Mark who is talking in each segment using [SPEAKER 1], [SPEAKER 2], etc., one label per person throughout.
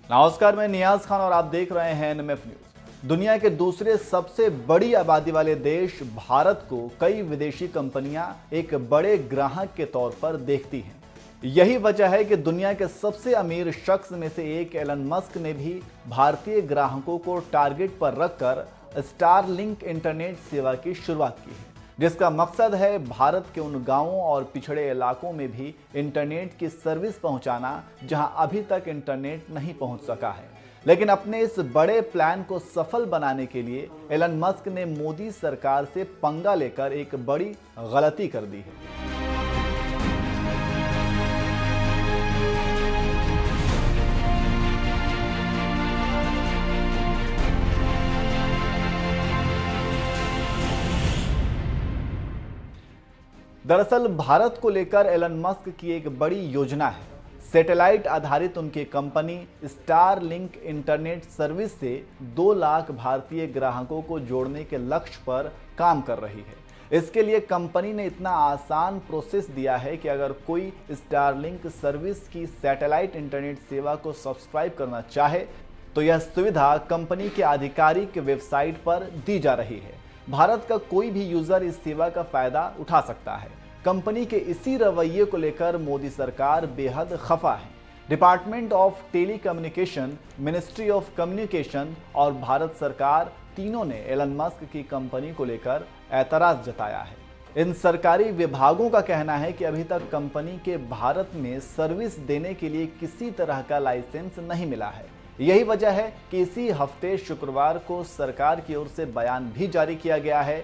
[SPEAKER 1] नमस्कार, मैं नियाज खान और आप देख रहे हैं एनएमएफ न्यूज। दुनिया के दूसरे सबसे बड़ी आबादी वाले देश भारत को कई विदेशी कंपनियां एक बड़े ग्राहक के तौर पर देखती हैं। यही वजह है कि दुनिया के सबसे अमीर शख्स में से एक एलन मस्क ने भी भारतीय ग्राहकों को टारगेट पर रखकर स्टारलिंक इंटरनेट सेवा की शुरुआत की है, जिसका मकसद है भारत के उन गांवों और पिछड़े इलाकों में भी इंटरनेट की सर्विस पहुंचाना जहां अभी तक इंटरनेट नहीं पहुंच सका है। लेकिन अपने इस बड़े प्लान को सफल बनाने के लिए एलन मस्क ने मोदी सरकार से पंगा लेकर एक बड़ी गलती कर दी है। दरअसल भारत को लेकर एलन मस्क की एक बड़ी योजना है। सैटेलाइट आधारित उनकी कंपनी स्टारलिंक इंटरनेट सर्विस से 2 लाख भारतीय ग्राहकों को जोड़ने के लक्ष्य पर काम कर रही है। इसके लिए कंपनी ने इतना आसान प्रोसेस दिया है कि अगर कोई स्टारलिंक सर्विस की सैटेलाइट इंटरनेट सेवा को सब्सक्राइब करना चाहे तो यह सुविधा कंपनी के आधिकारिक वेबसाइट पर दी जा रही है। भारत का कोई भी यूजर इस सेवा का फायदा उठा सकता है। कंपनी के इसी रवैये को लेकर मोदी सरकार बेहद खफा है। Department of telecommunication, ministry of communication और भारत सरकार तीनों ने एलन मस्क की कंपनी को लेकर ऐतराज जताया है। इन सरकारी विभागों का कहना है कि अभी तक कंपनी के भारत में सर्विस देने के लिए किसी तरह का लाइसेंस नहीं मिला है। यही वजह है कि इसी हफ्ते शुक्रवार को सरकार की ओर से बयान भी जारी किया गया है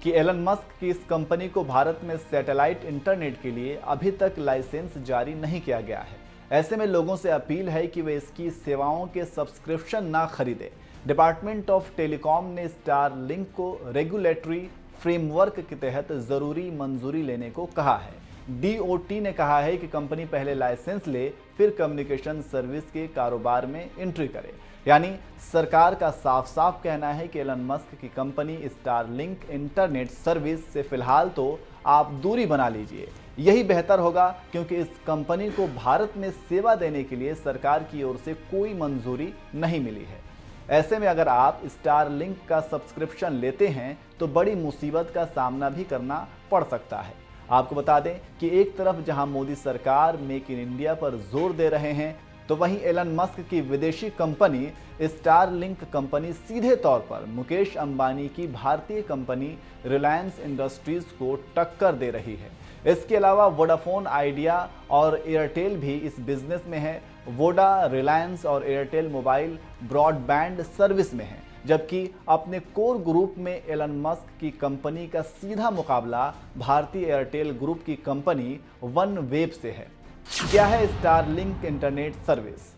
[SPEAKER 1] कि एलन मस्क की इस कंपनी को भारत में सैटेलाइट इंटरनेट के लिए अभी तक लाइसेंस जारी नहीं किया गया है। ऐसे में लोगों से अपील है कि वे इसकी सेवाओं के सब्सक्रिप्शन ना खरीदें। डिपार्टमेंट ऑफ टेलीकॉम ने स्टारलिंक को रेगुलेटरी फ्रेमवर्क के तहत जरूरी मंजूरी लेने को कहा है। DOT ने कहा है कि कंपनी पहले लाइसेंस ले, फिर कम्युनिकेशन सर्विस के कारोबार में एंट्री करे। यानी सरकार का साफ साफ कहना है कि एलन मस्क की कंपनी स्टारलिंक इंटरनेट सर्विस से फिलहाल तो आप दूरी बना लीजिए, यही बेहतर होगा, क्योंकि इस कंपनी को भारत में सेवा देने के लिए सरकार की ओर से कोई मंजूरी नहीं मिली है। ऐसे में अगर आप स्टारलिंक का सब्सक्रिप्शन लेते हैं तो बड़ी मुसीबत का सामना भी करना पड़ सकता है। आपको बता दें कि एक तरफ जहां मोदी सरकार मेक इन इंडिया पर जोर दे रहे हैं, तो वहीं एलन मस्क की विदेशी कंपनी स्टारलिंक कंपनी सीधे तौर पर मुकेश अंबानी की भारतीय कंपनी रिलायंस इंडस्ट्रीज को टक्कर दे रही है। इसके अलावा वोडाफोन आइडिया और एयरटेल भी इस बिजनेस में है। वोडा, रिलायंस और एयरटेल मोबाइल ब्रॉडबैंड सर्विस में है, जबकि अपने कोर ग्रुप में एलन मस्क की कंपनी का सीधा मुकाबला भारतीय एयरटेल ग्रुप की कंपनी वन वेब से है। क्या है Starlink internet service?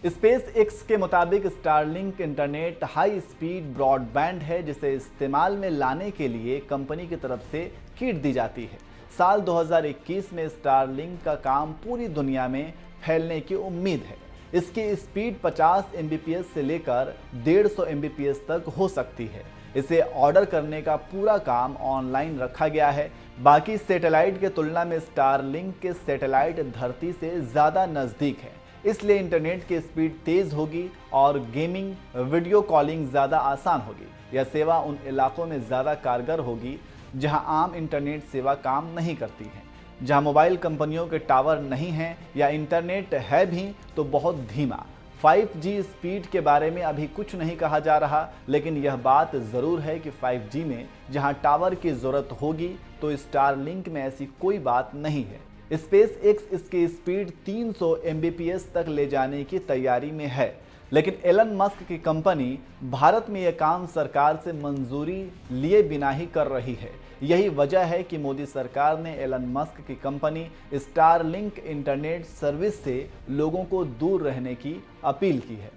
[SPEAKER 1] Space x के मुताबिक Starlink internet high speed broadband है, जिसे इस्तेमाल में लाने के लिए कंपनी की तरफ से किट दी जाती है। साल 2021 में स्टारलिंक का काम पूरी दुनिया में फैलने की उम्मीद है। इसकी स्पीड 50 Mbps से लेकर 150 Mbps तक हो सकती है। इसे ऑर्डर करने का पूरा काम ऑनलाइन रखा गया है। बाकी सैटेलाइट के तुलना में स्टारलिंक के सैटेलाइट धरती से ज़्यादा नज़दीक है, इसलिए इंटरनेट की स्पीड तेज़ होगी और गेमिंग, वीडियो कॉलिंग ज़्यादा आसान होगी। यह सेवा उन इलाकों में ज़्यादा कारगर होगी जहां आम इंटरनेट सेवा काम नहीं करती है, जहां मोबाइल कंपनियों के टावर नहीं हैं या इंटरनेट है भी तो बहुत धीमा। 5G स्पीड के बारे में अभी कुछ नहीं कहा जा रहा, लेकिन यह बात ज़रूर है कि 5G में जहां टावर की ज़रूरत होगी तो स्टारलिंक में ऐसी कोई बात नहीं है। स्पेस एक्स इसकी स्पीड 300 Mbps तक ले जाने की तैयारी में है, लेकिन एलन मस्क की कंपनी भारत में यह काम सरकार से मंजूरी लिए बिना ही कर रही है। यही वजह है कि मोदी सरकार ने एलन मस्क की कंपनी स्टारलिंक इंटरनेट सर्विस से लोगों को दूर रहने की अपील की है।